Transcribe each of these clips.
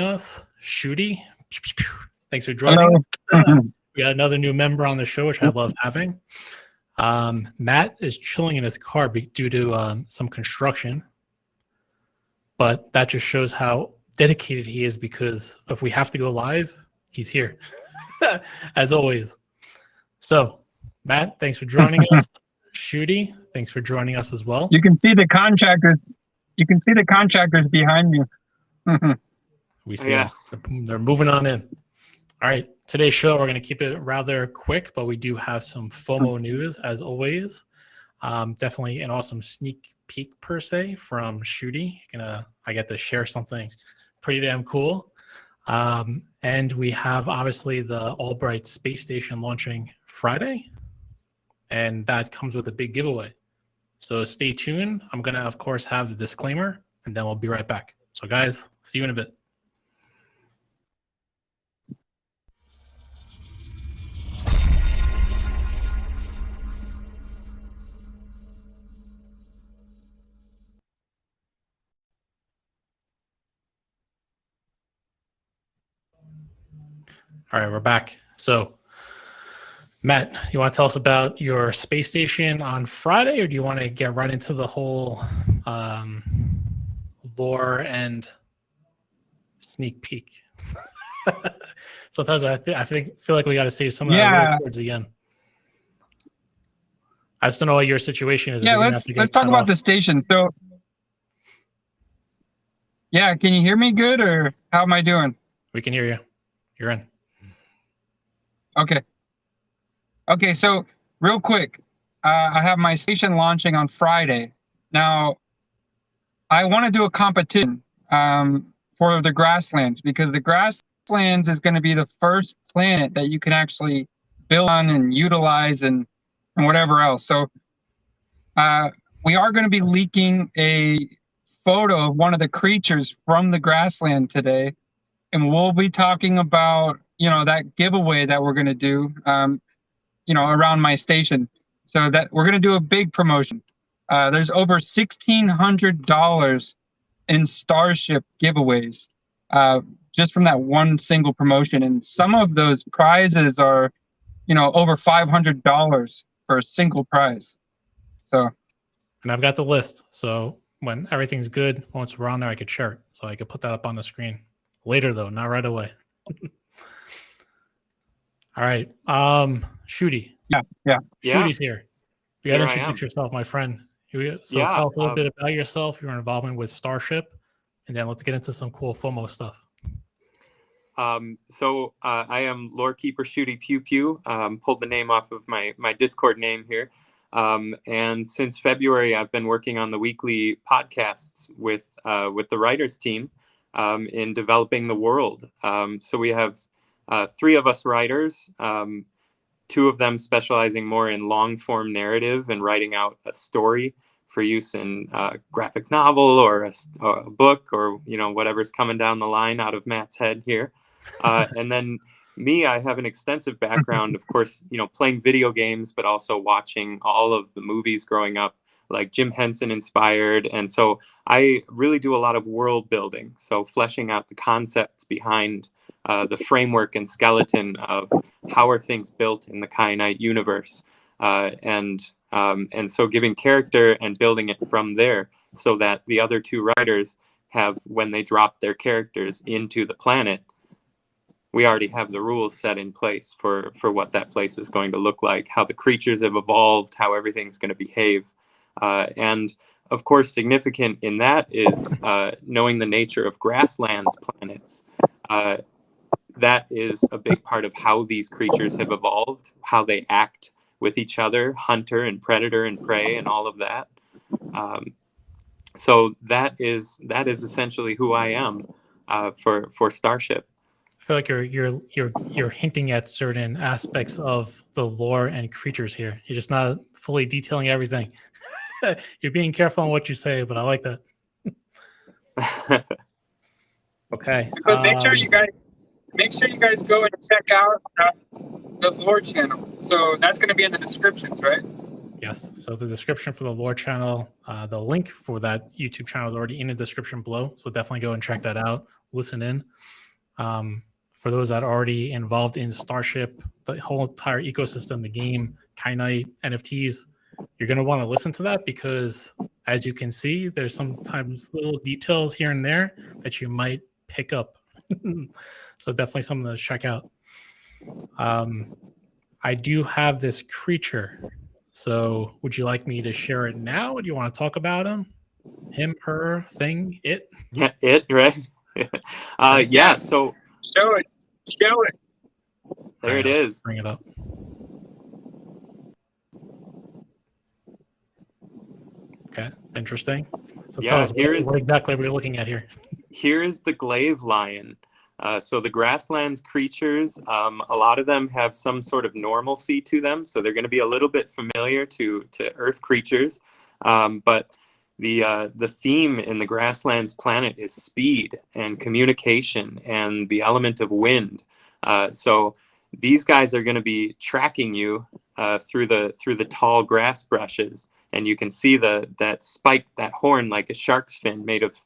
us, Shooty. Thanks for joining. We got another new member on the show, which I love having. Matt is chilling in his car due to some construction, but that just shows how dedicated he is, because if we have to go live, he's here, as always. So, Matt, thanks for joining us. Shooty, thanks for joining us as well. You can see the contractors. You can see the contractors behind you. We see them. They're moving on in. All right, today's show, we're going to keep it rather quick, but we do have some FOMO news, as always. Definitely an awesome sneak peek, per se, from Shooty. I get to share something pretty damn cool. And we have, obviously, the Albright Space Station launching Friday, and that comes with a big giveaway. So stay tuned. I'm going to, of course, have the disclaimer, and then we'll be right back. So, guys, see you in a bit. All right, we're back. So, Matt, you want to tell us about your space station on Friday, or do you want to get right into the whole lore and sneak peek? Sometimes I feel like we got to save some of that towards the end. I just don't know what your situation is. Yeah, let's talk about the station. So, yeah, can you hear me good, or how am I doing? We can hear you. You're in. Okay, so real quick, I have my station launching on Friday. Now, I want to do a competition for the Grasslands, because the Grasslands is going to be the first planet that you can actually build on and utilize and whatever else. So we are going to be leaking a photo of one of the creatures from the Grassland today, and we'll be talking about that giveaway that we're going to do around my station. So that we're going to do a big promotion. There's over $1,600 in Starship giveaways just from that one single promotion, and some of those prizes are over $500 for a single prize. So, and I've got the list, so when everything's good, once we're on there, I could share it, so I could put that up on the screen later, though, not right away. All right, Shooty. Yeah. Shooty's here. You got to introduce yourself, my friend. So tell us a little bit about yourself, your involvement with Starship, and then let's get into some cool FOMO stuff. So I am Lore Keeper Shooty Pew Pew. Pulled the name off of my Discord name here. And since February, I've been working on the weekly podcasts with the writers team in developing the world. So we have 3 of us writers, 2 of them specializing more in long form narrative and writing out a story for use in a graphic novel or a book, or whatever's coming down the line out of Matt's head here. And then me, I have an extensive background, of course, playing video games, but also watching all of the movies growing up, like Jim Henson inspired. And so I really do a lot of world building. So fleshing out the concepts behind the framework and skeleton of how are things built in the Kyanite universe. And so giving character and building it from there, so that the other 2 writers have, when they drop their characters into the planet, we already have the rules set in place for what that place is going to look like, how the creatures have evolved, how everything's going to behave. And of course, significant in that is knowing the nature of Grasslands planets. That is a big part of how these creatures have evolved, how they act with each other, hunter and predator and prey and all of that. So that is essentially who I am for Starship. I feel like you're hinting at certain aspects of the lore and creatures here. You're just not fully detailing everything. You're being careful on what you say, but I like that. Okay. But make sure you guys go and check out the lore channel. So that's going to be in the descriptions, right? Yes. So the description for the lore channel, the link for that YouTube channel is already in the description below. So definitely go and check that out. listen in. For those that are already involved in Starship, the whole entire ecosystem, the game, Kyanite, NFTs, you're going to want to listen to that because, as you can see, there's sometimes little details here and there that you might pick up. So definitely something to check out. I do have this creature. So would you like me to share it now? Or do you want to talk about him? Him, her, thing, it? Yeah, it, right? Yeah, so Show it. Show it. there it is. Bring it up. Okay, interesting. So tell us what exactly we're looking at here. Here is the glaive lion. So the Grasslands creatures, a lot of them have some sort of normalcy to them, so they're going to be a little bit familiar to Earth creatures. But the theme in the Grasslands planet is speed and communication and the element of wind. So these guys are going to be tracking you through the tall grass brushes, and you can see that spike, that horn, like a shark's fin made of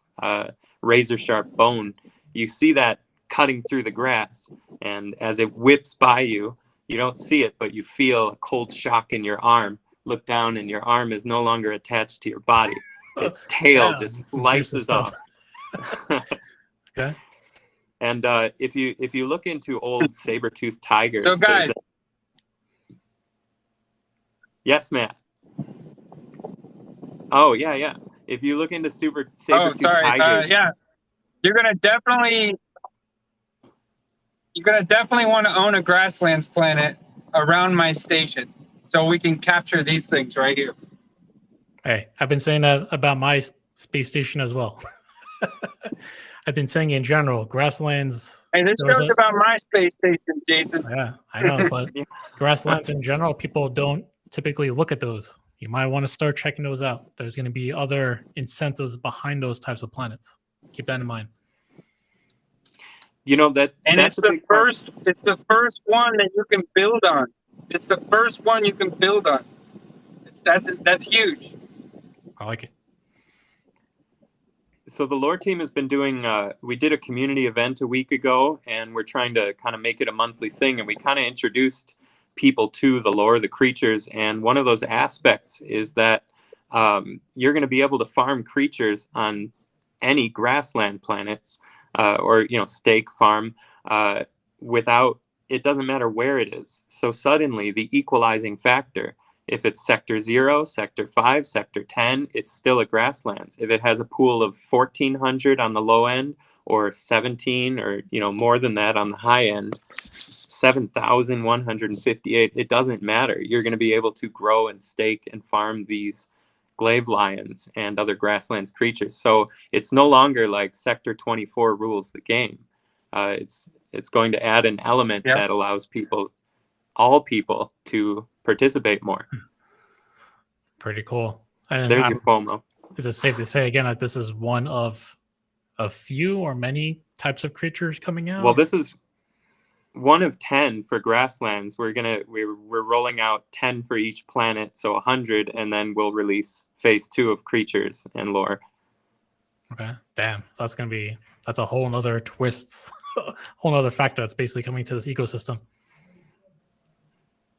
razor sharp bone. You see that cutting through the grass, and as it whips by you, you don't see it, but you feel a cold shock in your arm. Look down, and your arm is no longer attached to your body. Its tail just slices off. Okay. And if you look into old saber-toothed tigers, so guys, yes, Matt. Oh yeah. If you look into saber-toothed tigers, yeah, you're gonna definitely want to own a Grasslands planet around my station, so we can capture these things right here. Hey, I've been saying that about my space station as well. I've been saying in general, Grasslands. Hey, this show's about my space station, Jason. Yeah, I know, but Grasslands in general, people don't typically look at those. You might want to start checking those out. There's going to be other incentives behind those types of planets. Keep that in mind. You know that, and that's it's the first. It's the first one that you can build on. It's the first one you can build on. That's huge. I like it. So the lore team has been doing, we did a community event a week ago, and we're trying to kind of make it a monthly thing. And we kind of introduced people to the lore, the creatures. And one of those aspects is that you're going to be able to farm creatures on any grassland planets or, stake farm without, it doesn't matter where it is. So suddenly the equalizing factor, if it's sector 0, sector 5, sector 10, it's still a grasslands. If it has a pool of 1,400 on the low end, or 17, or more than that on the high end, 7,158, it doesn't matter. You're going to be able to grow and stake and farm these glaive lions and other grasslands creatures. So it's no longer like sector 24 rules the game. It's going to add an element that allows all people to participate more. Pretty cool. And there's your FOMO. Is it safe to say again that this is one of a few or many types of creatures coming out? Well, this is one of 10 for grasslands. We're rolling out 10 for each planet, so 100, and then we'll release phase 2 of creatures and lore. Okay, damn, that's a whole nother twist, whole nother factor that's basically coming to this ecosystem.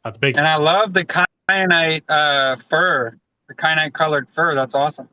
That's big. And I love the kyanite fur, the kyanite colored fur. That's awesome.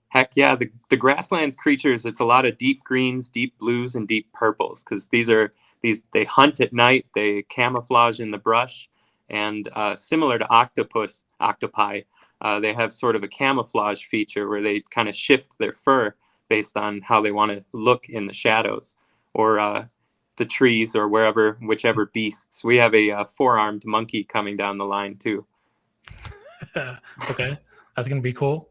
Heck yeah, the grasslands creatures, it's a lot of deep greens, deep blues, and deep purples, because they hunt at night, they camouflage in the brush, and similar to octopi, they have sort of a camouflage feature where they kind of shift their fur based on how they want to look in the shadows, or the trees, or whichever beasts. We have a 4-armed monkey coming down the line too. Okay, that's gonna be cool.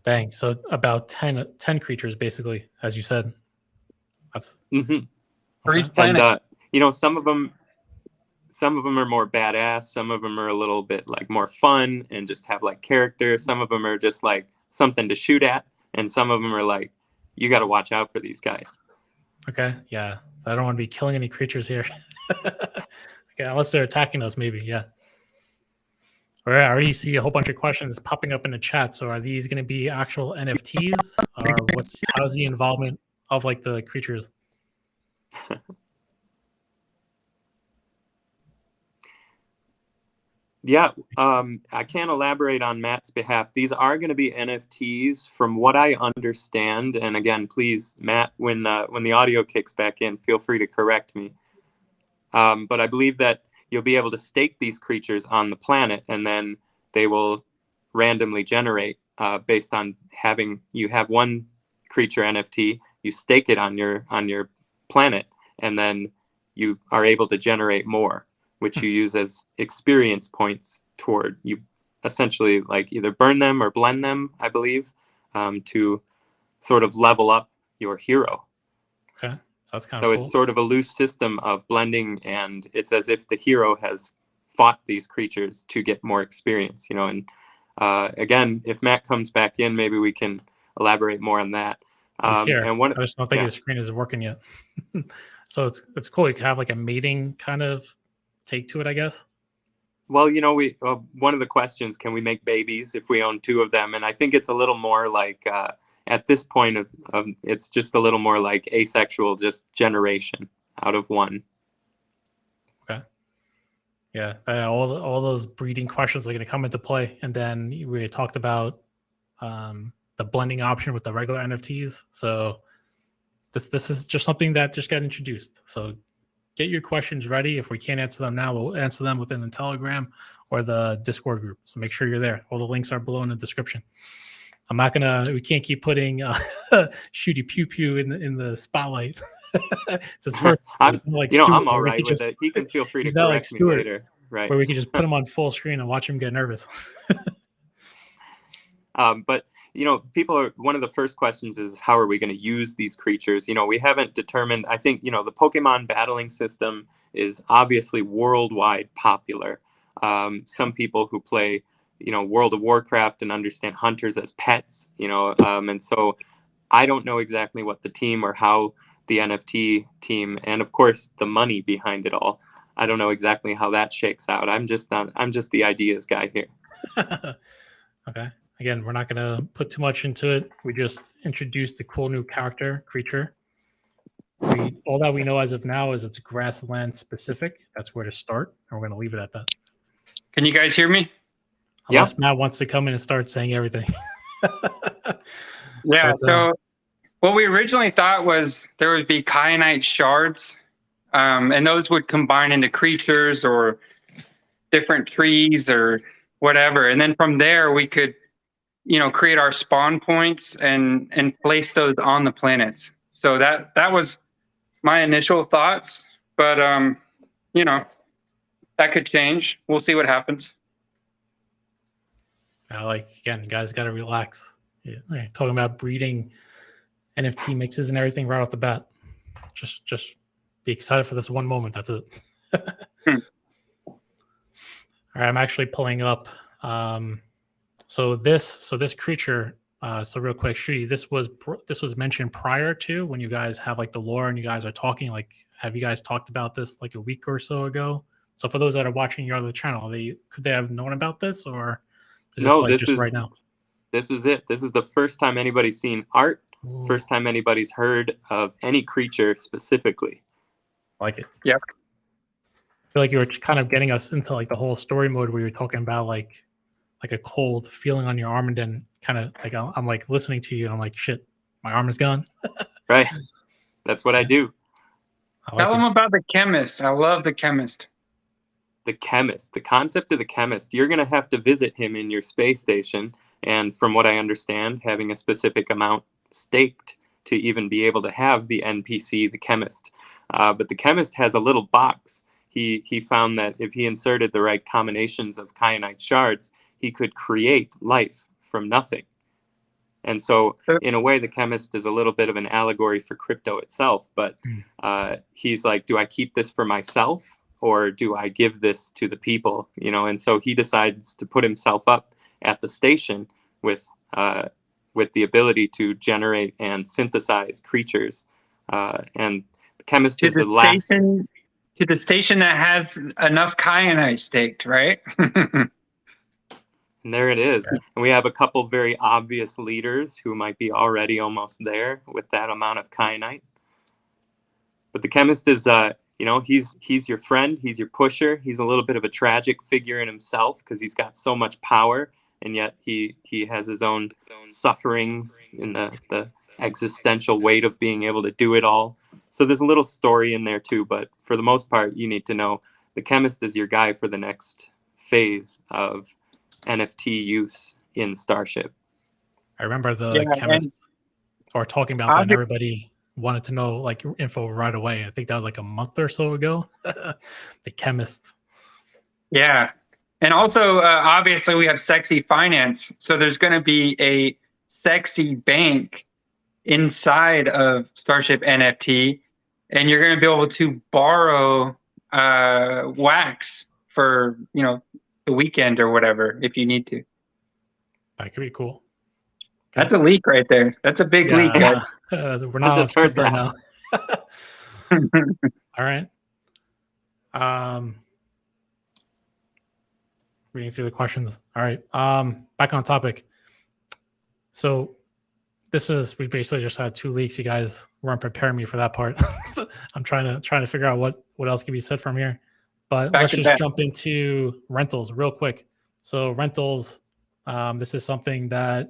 Dang, so about 10 creatures basically, as you said. That's for each planet. And some of them are more badass, some of them are a little bit like more fun and just have like character, some of them are just like something to shoot at, and some of them are like, you got to watch out for these guys. Okay, yeah, I don't want to be killing any creatures here. Okay, unless they're attacking us, maybe, yeah. All right, I already see a whole bunch of questions popping up in the chat. So are these going to be actual NFTs, or how's the involvement of like the creatures? Yeah, I can't elaborate on Matt's behalf. These are going to be NFTs, from what I understand. And again, please, Matt, when the audio kicks back in, feel free to correct me. But I believe that you'll be able to stake these creatures on the planet, and then they will randomly generate based on you have one creature NFT, you stake it on your planet, and then you are able to generate more, which you use as experience points toward. You essentially like either burn them or blend them, I believe, to sort of level up your hero. Okay, so that's kind So of cool. it's sort of a loose system of blending, and it's as if the hero has fought these creatures to get more experience, And again, if Matt comes back in, maybe we can elaborate more on that. He's here. And I just don't think his screen is working yet. So it's cool. You can have like a mating kind of take to it, I guess. Well, we one of the questions, can we make babies if we own two of them? And I think it's a little more like at this point of it's just a little more like asexual, just generation out of one. Okay. Yeah, all those breeding questions are going to come into play, and then we talked about the blending option with the regular NFTs. So this is just something that just got introduced. So get your questions ready. If we can't answer them now, we'll answer them within the Telegram or the Discord group. So make sure you're there. All the links are below in the description. We can't keep putting Shooty Pew Pew in the spotlight. I'm all right with it. He can feel free to correct me later. Right. Where we can just put him on full screen and watch him get nervous. But one of the first questions is, how are we going to use these creatures? We haven't determined. I think the Pokemon battling system is obviously worldwide popular. Some people who play World of Warcraft and understand hunters as pets, and so I don't know exactly what the team or how the NFT team, and of course the money behind it all, I don't know exactly how that shakes out. I'm just the ideas guy here. Okay. Again, we're not going to put too much into it. We just introduced a cool new creature. All that we know as of now is it's Grassland specific. That's where to start, and we're going to leave it at that. Can you guys hear me? Unless Matt wants to come in and start saying everything. Yeah, so what we originally thought was there would be Kyanite shards, and those would combine into creatures or different trees or whatever. And then from there, we could create our spawn points and place those on the planets. So that was my initial thoughts, but that could change. We'll see what happens. Again, you guys got to relax. Yeah, talking about breeding NFT mixes and everything right off the bat. Just be excited for this one moment. That's it. All right, I'm actually pulling up. So this creature. So real quick, Shruti, this was mentioned prior to when you guys have like the lore and you guys are talking. Like, have you guys talked about this like a week or so ago? So for those that are watching your other channel, could they have known about this, or is this just right now? This is it. This is the first time anybody's seen art. Ooh. First time anybody's heard of any creature specifically. Like it. Yep. I feel like you were kind of getting us into like the whole story mode where you're talking about like a cold feeling on your arm, and then kind of like I'm like listening to you and I'm like, shit, my arm is gone. Right. That's what I do. Tell them about the Chemist. I love the Chemist. The Chemist. The concept of the Chemist. You're going to have to visit him in your space station. And from what I understand, having a specific amount staked to even be able to have the NPC, the Chemist. But the Chemist has a little box. He found that if he inserted the right combinations of Kyanite shards, he could create life from nothing. And so in a way, the Chemist is a little bit of an allegory for crypto itself. But he's like, do I keep this for myself or do I give this to the people? And so he decides to put himself up at the station with the ability to generate and synthesize creatures. And the Chemist is the last... To the station that has enough Kyanite staked, right? And there it is. And we have a couple very obvious leaders who might be already almost there with that amount of kyanite. But the Chemist is, he's your friend. He's your pusher. He's a little bit of a tragic figure in himself because he's got so much power, and yet he has his own sufferings in the existential weight of being able to do it all. So there's a little story in there too. But for the most part, you need to know the Chemist is your guy for the next phase of NFT use in Starship. I remember the Chemist or talking about that, and everybody wanted to know like info right away. I think that was like a month or so ago. The Chemist. Yeah. And also, obviously, we have CEXY.Finance. So there's going to be a CEXY bank inside of Starship NFT, and you're going to be able to borrow wax for, the weekend or whatever if you need to. That could be cool. That's a leak right there. That's a big leak, guys. We're not just heard right that. now. All right. Reading through the questions. All right. Back on topic. So we basically just had 2 leaks. You guys weren't preparing me for that part. I'm trying to figure out what else can be said from here. But let's just jump into rentals real quick. So rentals, this is something that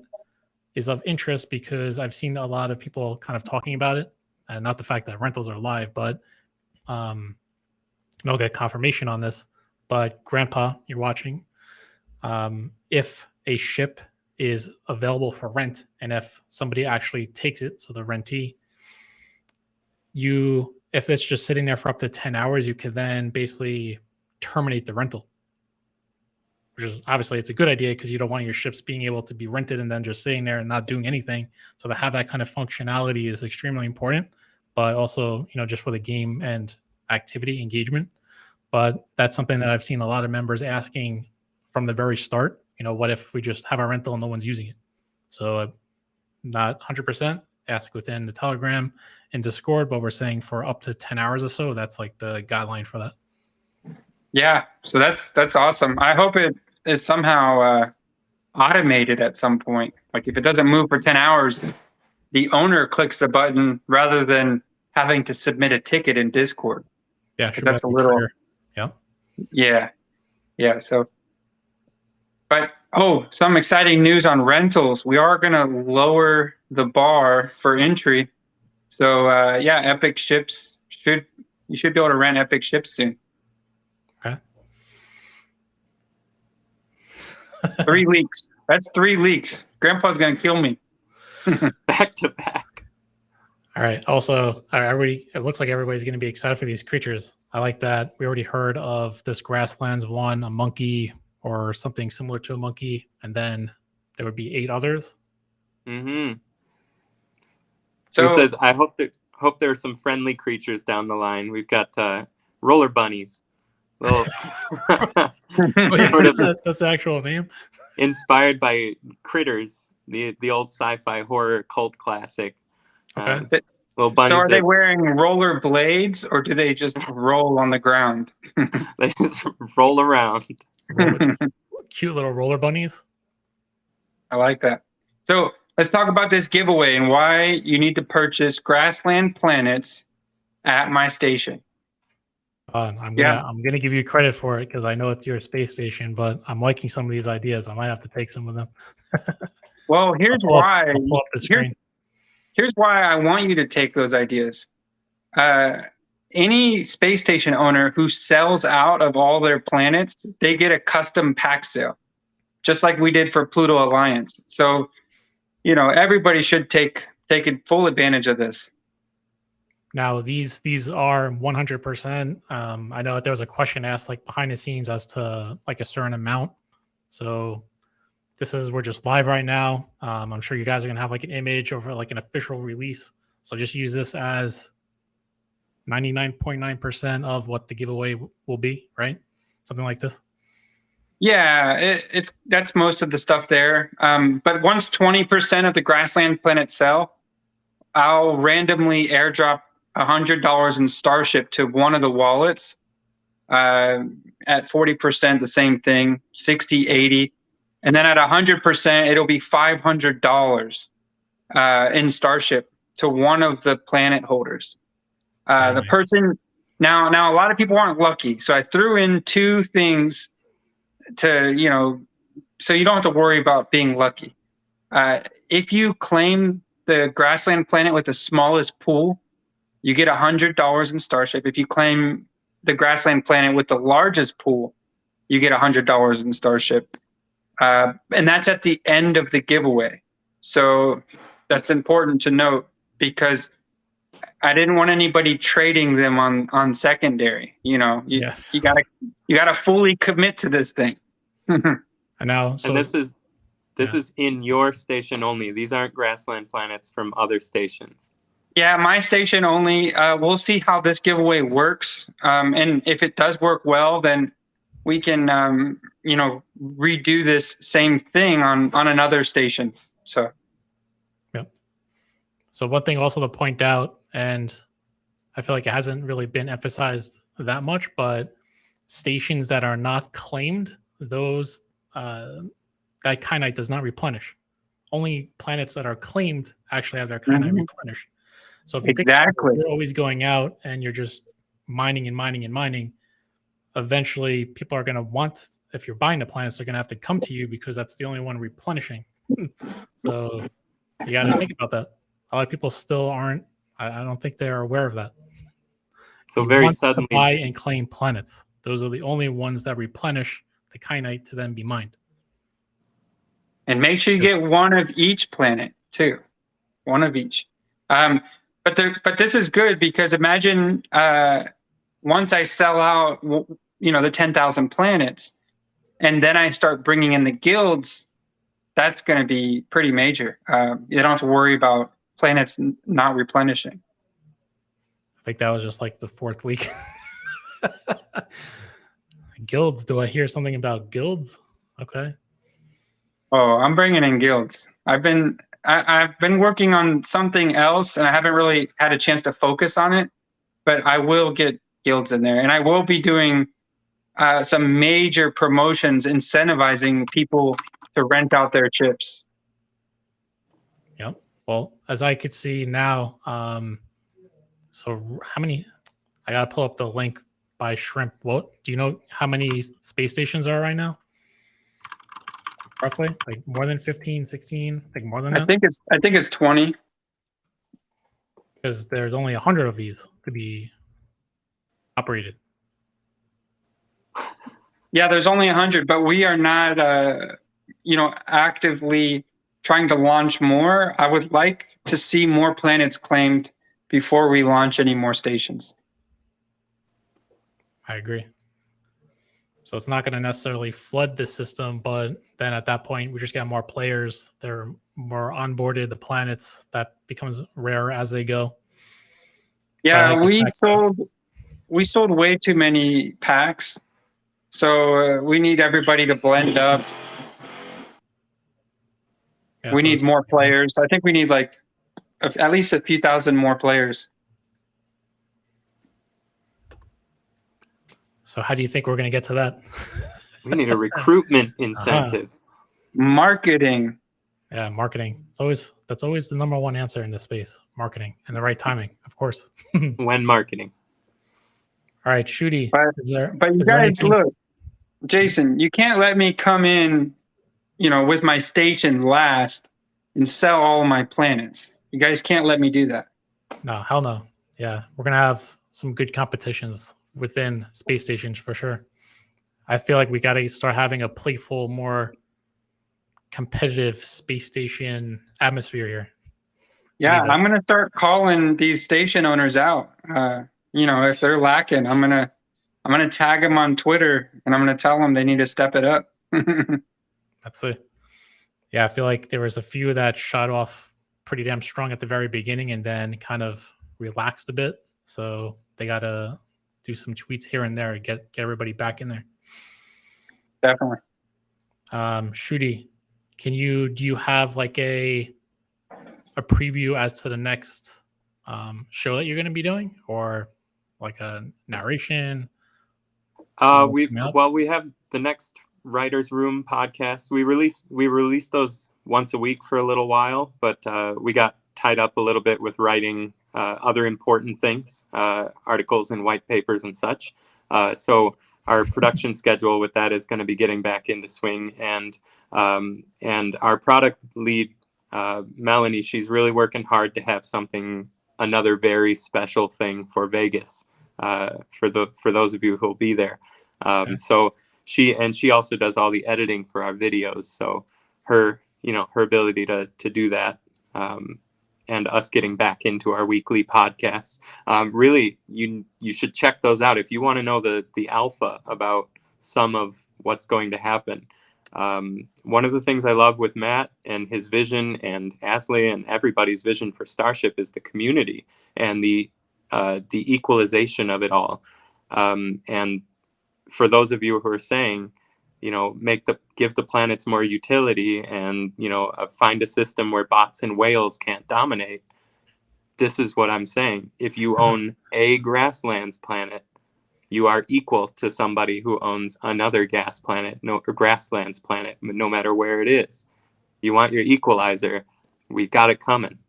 is of interest because I've seen a lot of people kind of talking about it, and not the fact that rentals are live, but I'll get confirmation on this. But Grandpa, you're watching. If a ship is available for rent, and if somebody actually takes it, so the rentee, if it's just sitting there for up to 10 hours, you can then basically terminate the rental, which is obviously it's a good idea because you don't want your ships being able to be rented and then just sitting there and not doing anything. So to have that kind of functionality is extremely important, but also, just for the game and activity engagement. But that's something that I've seen a lot of members asking from the very start. What if we just have our rental and no one's using it? So not 100%, ask within the Telegram and Discord, but we're saying for up to 10 hours or so, that's like the guideline for that. Yeah, so that's awesome. I hope it is somehow automated at some point. Like if it doesn't move for 10 hours, the owner clicks the button rather than having to submit a ticket in Discord. Yeah, sure. That's a little. Trigger. Yeah. So, but some exciting news on rentals. We are going to lower the bar for entry. So Epic ships you should be able to rent Epic ships soon. Okay. 3 leaks. That's 3 leaks. Grandpa's going to kill me. Back to back. All right. Also, it looks like everybody's going to be excited for these creatures. I like that. We already heard of this Grasslands one, a monkey or something similar to a monkey, and then there would be 8 others. Mm-hmm. So he says, I hope there are some friendly creatures down the line. We've got roller bunnies. Little that's the actual name. Inspired by Critters, the old sci-fi horror cult classic. Okay. Little bunnies. So are they wearing roller blades, or do they just roll on the ground? They just roll around. Cute little roller bunnies. I like that. So let's talk about this giveaway and why you need to purchase Grassland planets at my station. I'm gonna give you credit for it because I know it's your space station, but I'm liking some of these ideas. I might have to take some of them. Well, here's why. Here's why I want you to take those ideas. Any space station owner who sells out of all their planets, they get a custom pack sale, just like we did for Pluto Alliance. So, everybody should take full advantage of this. Now, these are 100%. I know that there was a question asked like behind the scenes as to like a certain amount. So we're just live right now. I'm sure you guys are gonna have like an image over like an official release. So just use this as 99.9% of what the giveaway will be, right? Something like this. Yeah, that's most of the stuff there. But once 20% of the Grassland planet sell, I'll randomly airdrop $100 in Starship to one of the wallets. At 40%, the same thing, 60, 80. And then at 100%, it'll be $500 in Starship to one of the planet holders. The Nice. person now a lot of people aren't lucky, so I threw in 2 things to, you know, so you don't have to worry about being lucky. If you claim the Grassland planet with the smallest pool, you get $100 in Starship. If you claim the Grassland planet with the largest pool, you get $100 in Starship. And that's at the end of the giveaway. So that's important to note, because I didn't want anybody trading them on secondary. You know, you gotta fully commit to this thing. And now, so and this is in your station only. These aren't Grassland planets from other stations. Yeah, my station only. We'll see how this giveaway works, and if it does work well, then we can, you know, redo this same thing on another station. So. Yep. So one thing also to point out, and I feel like it hasn't really been emphasized that much, but stations that are not claimed, those that Kyanite does not replenish. Only planets that are claimed actually have their Kyanite replenished. So if you think you're always going out and you're just mining and mining and mining, eventually people are going to want, if you're buying the planets, they're going to have to come to you because that's the only one replenishing. So you got to think about that. A lot of people still aren't, I don't think they're aware of that. So you very want suddenly to buy and claim planets. Those are the only ones that replenish the Kyanite to then be mined. And make sure you get one of each planet too, one of each. But this is good, because imagine once I sell out, you know, the 10,000 planets, and then I start bringing in the guilds, that's going to be pretty major. You don't have to worry about planets not replenishing. I think that was just like the 4th leak. Guilds. Do I hear something about guilds? Okay. Oh, I'm bringing in guilds. I've been working on something else, and I haven't really had a chance to focus on it, but I will get guilds in there, and I will be doing some major promotions incentivizing people to rent out their chips. Yep. Well, as I could see now, so how many? I gotta pull up the link by Shrimp. What do you know? How many space stations are right now? Roughly, like more than 15, 16, like more than that? I think it's 20. Because there's only 100 of these to be operated. Yeah, there's only 100, but we are not, you know, actively trying to launch more. I would like to see more planets claimed before we launch any more stations. I agree. So it's not going to necessarily flood the system, but then at that point, we just got more players. They're more onboarded. The planets, that becomes rarer as they go. Yeah, we sold way too many packs. So we need everybody to blend up. Yeah, we need more players. I think we need like at least a few thousand more players. So how do you think we're going to get to that? We need a recruitment incentive. Marketing. Yeah, marketing. That's always the number one answer in this space. Marketing and the right timing, of course. When marketing. All right, Shooty. But you guys, look, Jason, you can't let me come in, you know, with my station last and sell all of my planets. You guys can't let me do that. No, hell no. Yeah, we're going to have some good competitions within space stations for sure. I feel like we got to start having a playful, more competitive space station atmosphere here. Yeah, I'm going to start calling these station owners out. You know, if they're lacking, I'm going to tag them on Twitter, and I'm going to tell them they need to step it up. That's it. Yeah, I feel like there was a few that shot off pretty damn strong at the very beginning and then kind of relaxed a bit. So they got to do some tweets here and there to get everybody back in there. Definitely. Shooty, do you have like a preview as to the next show that you're going to be doing, or like a narration? We have the next Writers Room podcast. We released those once a week for a little while, but we got tied up a little bit with writing other important things, articles and white papers and such. So our production schedule with that is going to be getting back into swing, and our product lead, Melanie, she's really working hard to have another very special thing for Vegas, for those of you who'll be there. Okay. So she also does all the editing for our videos. So her ability to do that, and us getting back into our weekly podcasts, really, you should check those out if you want to know the alpha about some of what's going to happen. One of the things I love with Matt and his vision, and Ashley and everybody's vision for Starship, is the community and the equalization of it all. And for those of you who are saying, give the planets more utility, and find a system where bots and whales can't dominate. This is what I'm saying. If you own a Grasslands planet, you are equal to somebody who owns another Grasslands planet, no matter where it is. You want your equalizer, we've got it coming.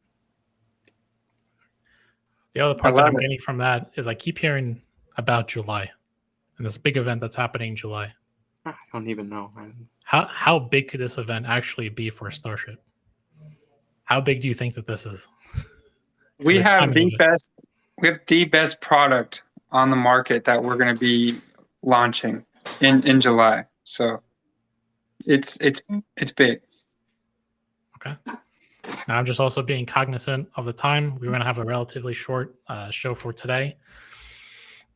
The other part that I'm getting from that is I keep hearing about July and this big event that's happening in July. I don't even know. How big could this event actually be for Starship? How big do you think that this is? We have the best product on the market that we're going to be launching in July. So it's big. Okay. Now I'm just also being cognizant of the time. We're going to have a relatively short show for today,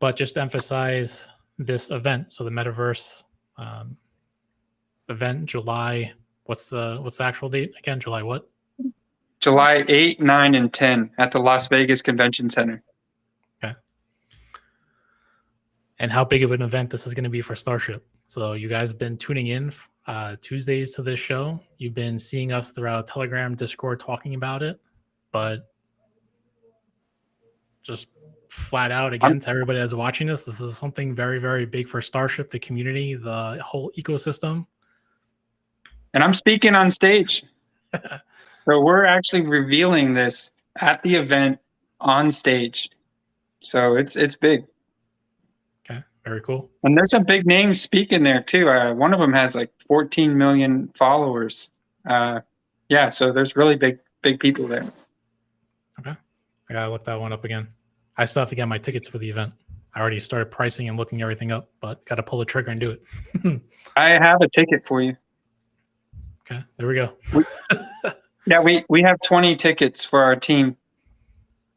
but just to emphasize this event. So the Metaverse Event, July. What's the actual date again? July what? July 8, 9, and 10 at the Las Vegas Convention Center. Okay. And how big of an event this is going to be for Starship? So you guys have been tuning in Tuesdays to this show. You've been seeing us throughout Telegram, Discord talking about it, but just flat out again to everybody that's watching this is something very, very big for Starship, the community, the whole ecosystem. And I'm speaking on stage. So we're actually revealing this at the event on stage. So it's big. Okay, very cool. And there's some big names speaking there too. One of them has like 14 million followers. Yeah, so there's really big people there. Okay, I gotta look that one up again. I still have to get my tickets for the event. I already started pricing and looking everything up, but got to pull the trigger and do it. I have a ticket for you. Okay, there we go. Yeah, we have 20 tickets for our team.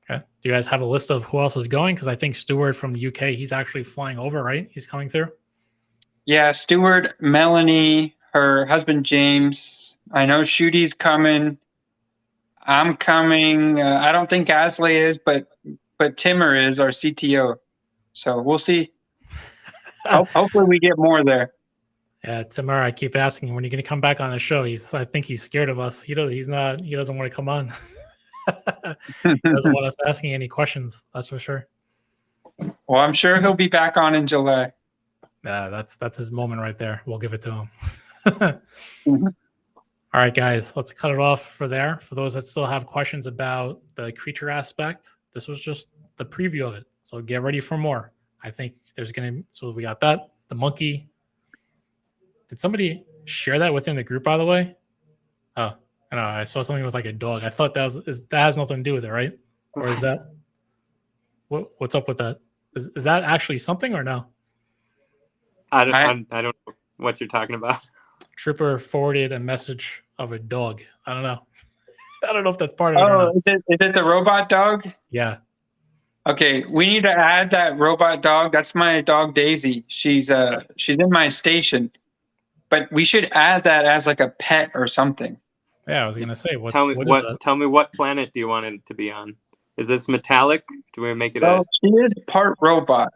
Okay. Do you guys have a list of who else is going? Because I think Stuart from the UK, he's actually flying over, right? He's coming through. Yeah, Stuart, Melanie, her husband James. I know Shooty's coming. I'm coming. I don't think Asley is, but Timmer is our CTO. So we'll see. Hopefully we get more there. Yeah, Timur, I keep asking when you're going to come back on the show. I think he's scared of us. He doesn't want to come on. He doesn't want us asking any questions. That's for sure. Well, I'm sure he'll be back on in July. Yeah, that's his moment right there. We'll give it to him. All right, guys, let's cut it off for there. For those that still have questions about the creature aspect, this was just the preview of it. So get ready for more. I think so we got that, the monkey. Did somebody share that within the group, by the way? Oh, I know. I saw something with like a dog. I thought that has nothing to do with it, right? Or is that what's up with that? Is that actually something or no? I don't know what you're talking about. Tripper forwarded a message of a dog. I don't know. I don't know if that's part of it. Oh, is it the robot dog? Yeah. Okay, we need to add that robot dog. That's my dog Daisy. She's in my station. But we should add that as like a pet or something. Yeah, I was gonna say. Tell me what planet do you want it to be on? Is this metallic? Do we make it? She is part robot.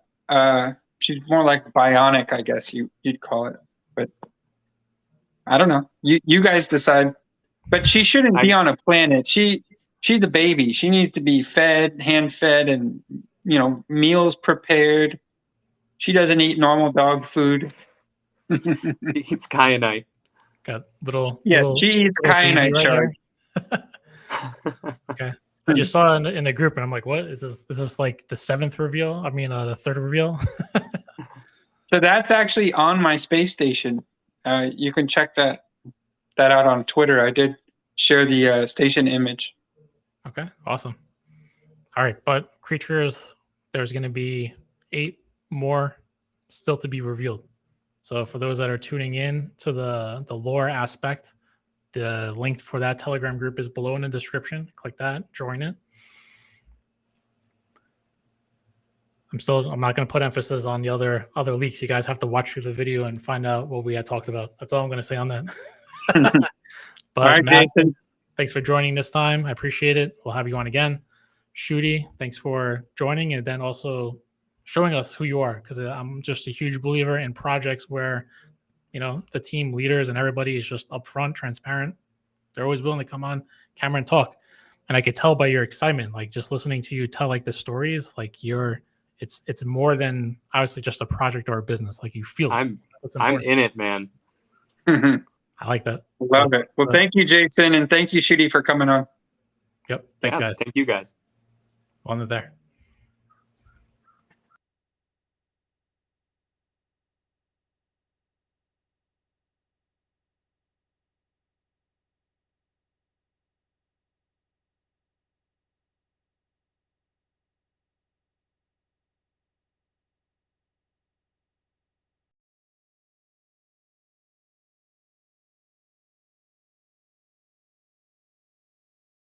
She's more like bionic, I guess you'd call it. But I don't know. You guys decide. But she shouldn't be on a planet. She's a baby. She needs to be fed, hand fed, and meals prepared. She doesn't eat normal dog food. It's Kyanite. Got little. Yes, little, she eats little daisy Kyanite shark. here. Okay. I just saw it in the group, and I'm like, "What is this? Is this like the 7th reveal? I mean, the 3rd reveal?" So that's actually on my space station. You can check that out on Twitter. I did share the station image. Okay, awesome. All right, but creatures, there's going to be 8 more still to be revealed. So for those that are tuning in to the lore aspect, the link for that Telegram group is below in the description. Click that, join it. I'm not going to put emphasis on the other leaks. You guys have to watch through the video and find out what we had talked about. That's all I'm going to say on that. But All right, Matt, Jason. thanks for joining this time. I appreciate it. We'll have you on again. Shooty, thanks for joining and then also showing us who you are, because I'm just a huge believer in projects where, the team leaders and everybody is just upfront, transparent. They're always willing to come on camera and talk. And I could tell by your excitement, like just listening to you tell like the stories, like it's more than obviously just a project or a business. Like you feel I'm in it, man. I like that. Love it. Well, thank you, Jason, and thank you, Shooty, for coming on. Yep. Thanks, guys. Thank you, guys. On there.